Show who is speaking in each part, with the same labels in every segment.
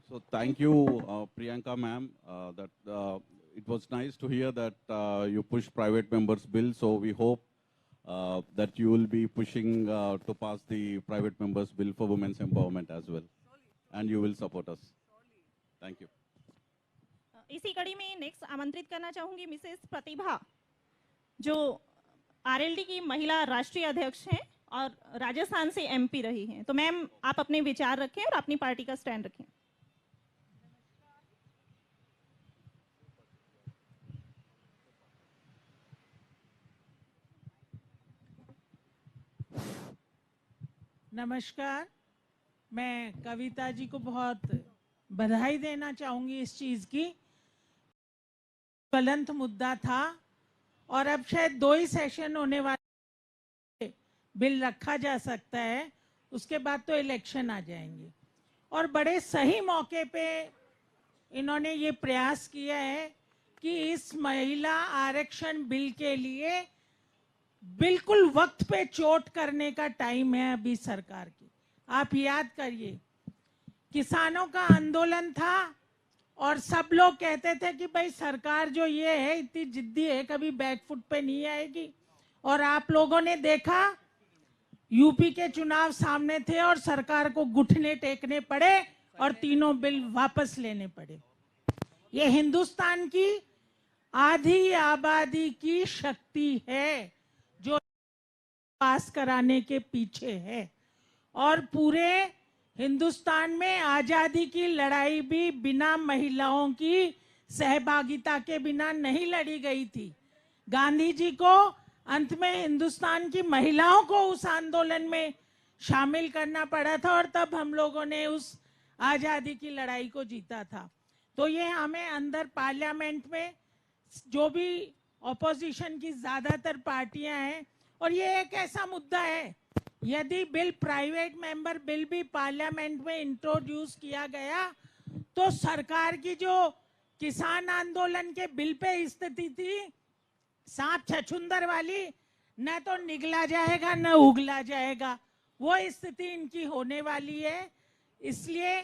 Speaker 1: So thank you, Priyanka ma'am. It was nice to hear that you push private members bill. So we hope that you will be pushing to pass the private members bill for women's empowerment as well, and you will support us. Thank you.
Speaker 2: इसी कड़ी में next आमंत्रित करना चाहूंगी Mrs प्रतिभा, जो RLD की महिला राष्ट्रीय अध्यक्ष हैं और राजस्थान से एमपी रही हैं। तो मैम, आप अपने विचार रखें और अपनी पार्टी का स्टैंड रखें।
Speaker 3: नमस्कार, मैं कविता जी को बहुत बधाई देना चाहूंगी इस चीज की। ज्वलंत मुद्दा था और अब शायद 2 ही सेशन होने वाले, बिल रखा जा सकता है, उसके बाद तो इलेक्शन आ जाएंगे। और बड़े सही मौके पे इन्होंने ये प्रयास किया है कि इस महिला आरक्षण बिल के लिए बिल्कुल वक्त पे चोट करने का टाइम है अभी सरकार की। आप याद करिए, किसानों का आंदोलन था और सब लोग कहते थे कि भाई सरकार जो ये है इतनी जिद्दी है, कभी बैकफुट पे नहीं आएगी। और आप लोगों ने देखा, यूपी के चुनाव सामने थे और सरकार को घुटने टेकने पड़े और तीनों बिल वापस लेने पड़े। ये हिंदुस्तान की आधी आबादी की शक्ति है जो पास कराने के पीछे है। और पूरे हिंदुस्तान में आजादी की लड़ाई भी बिना महिलाओं की सहभागिता के बिना नहीं लड़ी गई थी। गांधी जी को अंत में हिंदुस्तान की महिलाओं को उस आंदोलन में शामिल करना पड़ा था और तब हम लोगों ने उस आजादी की लड़ाई को जीता था। तो ये हमें अंदर पार्लियामेंट में जो भी ऑपोजिशन की ज्यादातर पार्टियां हैं, और ये एक ऐसा मुद्दा है, यदि बिल प्राइवेट मेंबर बिल भी पार्लियामेंट में इंट्रोड्यूस किया गया तो सरकार की जो किसान आंदोलन के बिल पे स्थिति थी सांप छछुंदर वाली, न तो निगला जाएगा न उगला जाएगा, वो स्थिति इनकी होने वाली है। इसलिए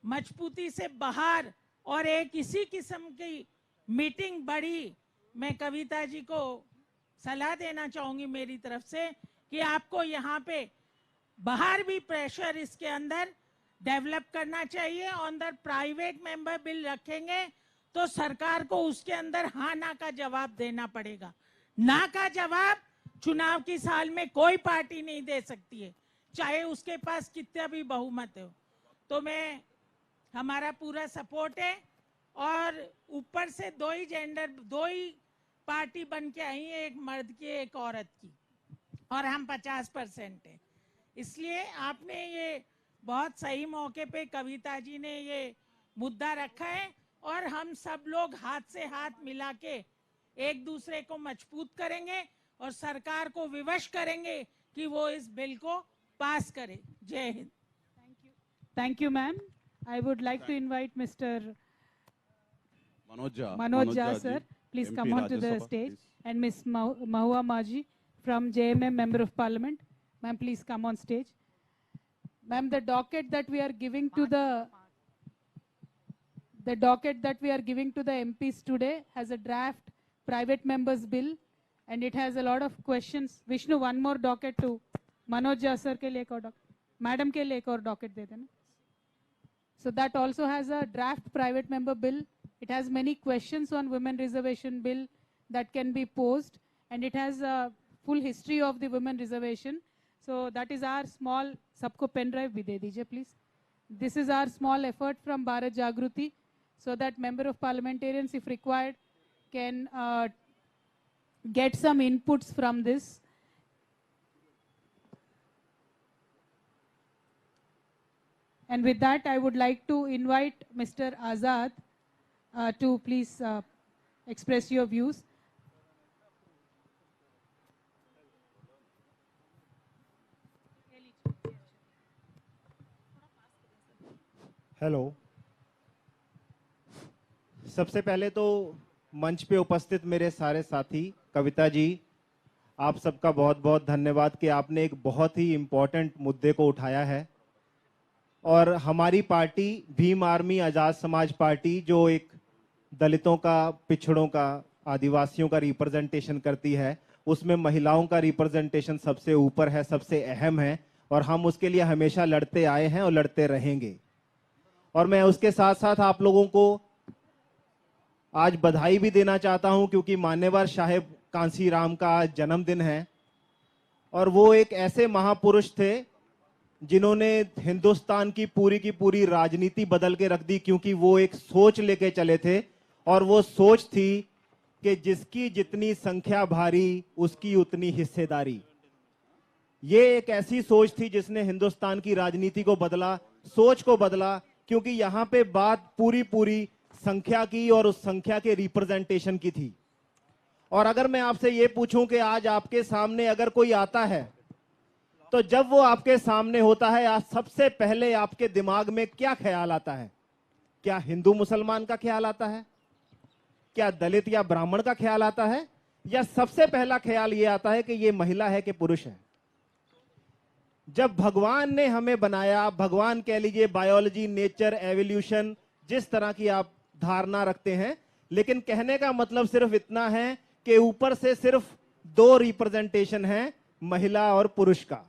Speaker 3: मजबूती से बाहर और एक इसी किस्म की मीटिंग बड़ी, मैं कविता जी को सलाह देना चाहूंगी मेरी तरफ से कि आपको यहाँ पे बाहर भी प्रेशर इसके अंदर डेवलप करना चाहिए। अंदर प्राइवेट मेंबर बिल रखेंगे तो सरकार को उसके अंदर हाँ ना का जवाब देना पड़ेगा। ना का जवाब चुनाव की साल में कोई पार्टी नहीं दे सकती है, चाहे उसके पास कितना भी बहुमत हो। तो मैं, हमारा पूरा सपोर्ट है। और ऊपर से 2 ही जेंडर, 2 ही पार्टी बन के आई है, एक मर्द की एक औरत की, और हम 50% है। इसलिए आपने ये बहुत सही मौके पे कविता जी ने ये मुद्दा रखा है और हम सब लोग हाथ से हाथ मिला के एक दूसरे को मजबूत करेंगे और सरकार को विवश करेंगे कि वो इस बिल को पास करे। जय Hind.
Speaker 4: Thank you, ma'am. I would like to invite Mr.
Speaker 1: Manoj Jha,
Speaker 4: sir. Please
Speaker 1: MP
Speaker 4: come on to
Speaker 1: Rajya
Speaker 4: the
Speaker 1: Sabha,
Speaker 4: stage.
Speaker 1: please.
Speaker 4: And Ms. Mahua Maji from JMM, Member of Parliament. Ma'am, please come on stage. Ma'am, the docket that we are giving to the MPs today has a draft private members bill, and it has a lot of questions. Vishnu, one more docket to Manoj Jha sir ke liye ek aur docket, madam ke liye ek aur docket de dena. So that also has a draft private member bill. It has many questions on women reservation bill that can be posed, and it has a full history of the women reservation. So that is our small, sabko pen drive bhi de dijiye please. This is our small effort from Bharat Jagruti, so that member of parliamentarians, if required, can get some inputs from this. And with that, I would like to invite Mr. Azad to please express your views.
Speaker 5: Hello, सबसे पहले तो मंच पे उपस्थित मेरे सारे साथी, कविता जी, आप सबका बहुत बहुत धन्यवाद कि आपने एक बहुत ही इम्पोर्टेंट मुद्दे को उठाया है। और हमारी party Bhim army Azad Samaj party जो एक दलितों का, पिछड़ों का, आदिवासियों का रिप्रेजेंटेशन करती है, उसमें महिलाओं का रिप्रेजेंटेशन सबसे ऊपर है, सबसे अहम है और हम उसके लिए हमेशा लड़ते आए हैं और लड़ते रहेंगे। और मैं उसके साथ साथ आप लोगों को आज बधाई भी देना चाहता हूं क्योंकि मान्यवर साहेब कांशीराम का आज जन्मदिन है और वो एक ऐसे महापुरुष थे जिन्होंने हिंदुस्तान की पूरी राजनीति बदल के रख दी, क्योंकि वो एक सोच लेके चले थे और वो सोच थी कि जिसकी जितनी संख्या भारी उसकी उतनी हिस्सेदारी। ये एक ऐसी सोच थी जिसने हिंदुस्तान की राजनीति को बदला, सोच को बदला, क्योंकि यहां पे बात पूरी संख्या की और उस संख्या के रिप्रेजेंटेशन की थी। और अगर मैं आपसे ये पूछूं कि आज आपके सामने अगर कोई आता है तो जब वो आपके सामने होता है, आज सबसे पहले आपके दिमाग में क्या ख्याल आता है? क्या हिंदू मुसलमान का ख्याल आता है? क्या दलित या ब्राह्मण का ख्याल आता है? या सबसे पहला ख्याल ये आता है कि ये महिला है कि पुरुष है? जब भगवान ने हमें बनाया, भगवान कह लीजिए, बायोलॉजी, नेचर, एवोल्यूशन, जिस तरह की आप धारणा रखते हैं, लेकिन कहने का मतलब सिर्फ इतना है कि ऊपर से सिर्फ 2 रिप्रेजेंटेशन है, महिला और पुरुष का।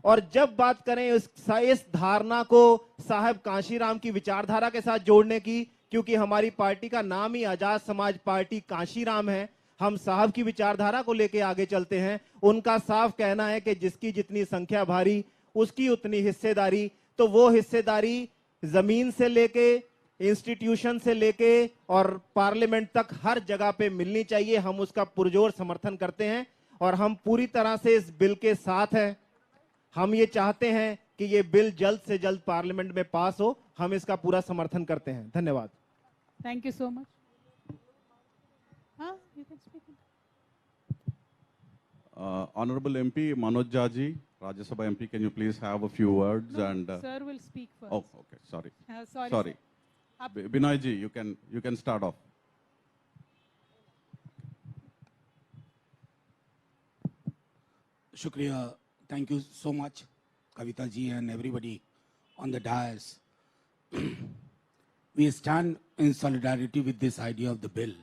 Speaker 5: और जब बात करें इस धारणा को साहब कांशीराम की विचारधारा के साथ जोड़ने की, क्योंकि हमारी पार्टी का नाम ही आजाद समाज पार्टी कांशीराम है, हम साहब की विचारधारा को लेके आगे चलते हैं। उनका साफ कहना है कि जिसकी जितनी संख्या भारी उसकी उतनी हिस्सेदारी। तो वो हिस्सेदारी जमीन से लेके, इंस्टीट्यूशन से लेके और पार्लियामेंट तक हर जगह पे मिलनी चाहिए। हम उसका पुरजोर समर्थन करते हैं और हम पूरी तरह से इस बिल के साथ हैं। हम ये चाहते हैं कि ये बिल जल्द से जल्द पार्लियामेंट में पास हो। हम इसका पूरा समर्थन करते हैं। धन्यवाद।
Speaker 4: Thank you so much. You can speak.
Speaker 1: Honorable MP Manoj Jaji, Rajya Sabha MP, can you please have a few words?
Speaker 4: No,
Speaker 1: And
Speaker 4: sir will speak first.
Speaker 1: oh, okay, sorry.
Speaker 4: Sorry.
Speaker 1: Sorry.
Speaker 4: Up-
Speaker 1: Binoy ji, you can start off.
Speaker 6: Shukriya. Thank you so much, Kavita ji and everybody on the dais. We stand in solidarity with this idea of the bill.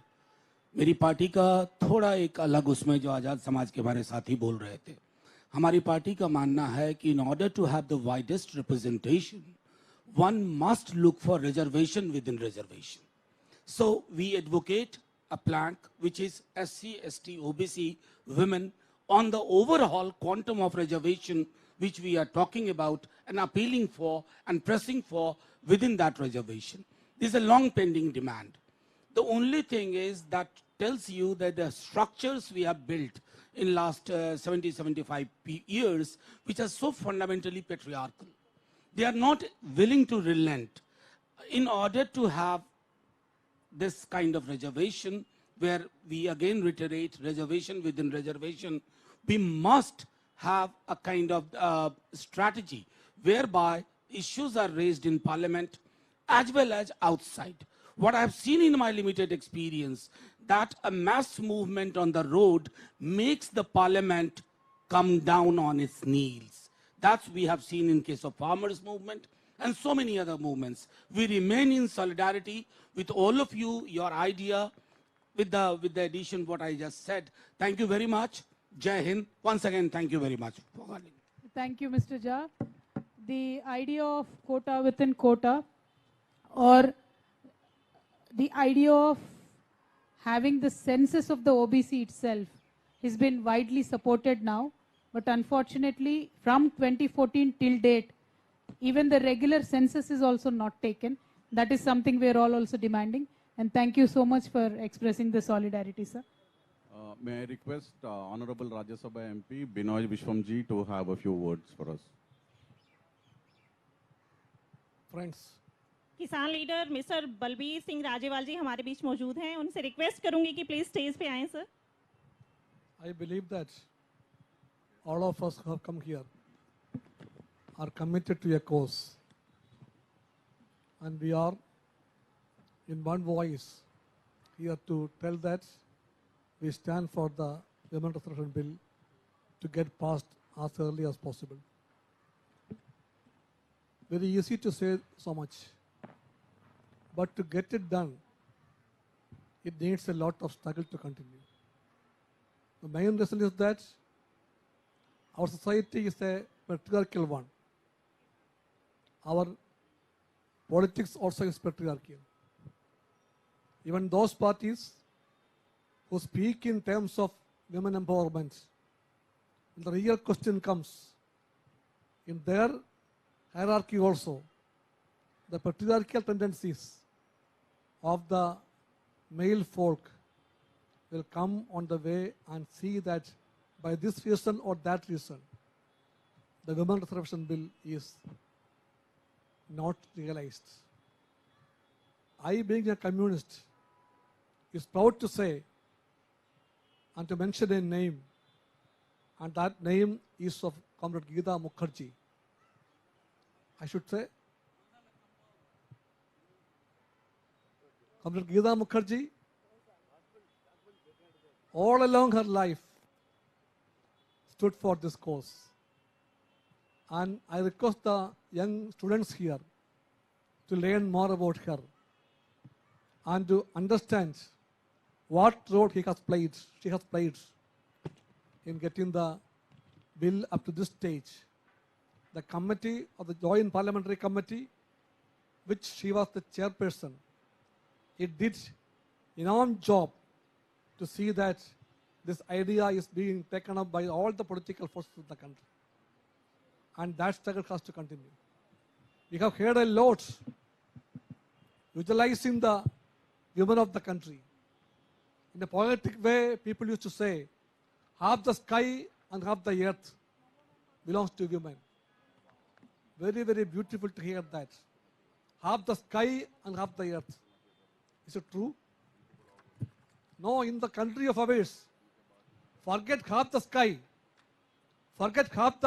Speaker 6: मेरी party का थोड़ा एक अलग उसमें जो आज़ाद समाज के हमारे साथी बोल रहे थे, हमारी पार्टी का मानना है कि in order to have the widest representation, one must look for reservation within reservation. So we advocate a plank which is SC, ST, OBC, women on the overall quantum of reservation which we are talking about and appealing for and pressing for within that reservation. This is a long pending demand. The only thing is that tells you that the structures we have built in last 70, 75 years, which are so fundamentally patriarchal, they are not willing to relent in order to have this kind of reservation where we again reiterate reservation within reservation. We must have a kind of strategy whereby issues are raised in parliament as well as outside. What I have seen in my limited experience, that a mass movement on the road makes the parliament come down on its knees. That's we have seen in case of farmers movement and so many other movements. We remain in solidarity with all of you, your idea, with the addition what I just said. Thank you very much. Jai Hind. Once again, thank you very much for calling.
Speaker 4: Thank you, Mr. Jha. The idea of quota within quota, or the idea of having the census of the OBC itself has been widely supported now, but unfortunately from 2014 till date, even the regular census is also not taken. That is something we are all also demanding. And thank you so much for expressing the solidarity, sir.
Speaker 1: May I request Honorable Rajya Sabha MP Binoy Vishwamji to have a few words for us.
Speaker 7: Friends,
Speaker 2: किसान leader mister Balbir Singh Rajewal जी हमारे बीच मौजूद हैं। उनसे request करूंगी कि please stage पे आएं sir.
Speaker 7: I believe that all of us who have come here are committed to a cause, and we are in one voice here to tell that we stand for the Women Reservation Bill to get passed as early as possible. very easy to say so much. But to get it done, it needs a lot of struggle to continue. The main reason is that our society is a patriarchal one. Our politics also is patriarchal. Even those parties who speak in terms of women empowerment, the real question comes, in their hierarchy also, the patriarchal tendencies of the male folk will come on the way and see that by this reason or that reason, the women reservation bill is not realized. I, being a communist, is proud to say and to mention a name, and that name is of Comrade Geeta Mukherjee. I should say, Comrade Geeta Mukherjee, all along her life, stood for this cause. And I request the young students here to learn more about her and to understand what role she has played in getting the bill up to this stage. The committee of the Joint Parliamentary Committee, which she was the chairperson, it did enormous job to see that this idea is being taken up by all the political forces of the country. And that struggle has to continue. We have heard a lot utilizing the women of the country. In a poetic way, people used to say, half the sky and half the earth belongs to women. Very, very beautiful to hear that. Half the sky and half the earth. Is it true? No, in the country of ours, forget half the sky, forget half the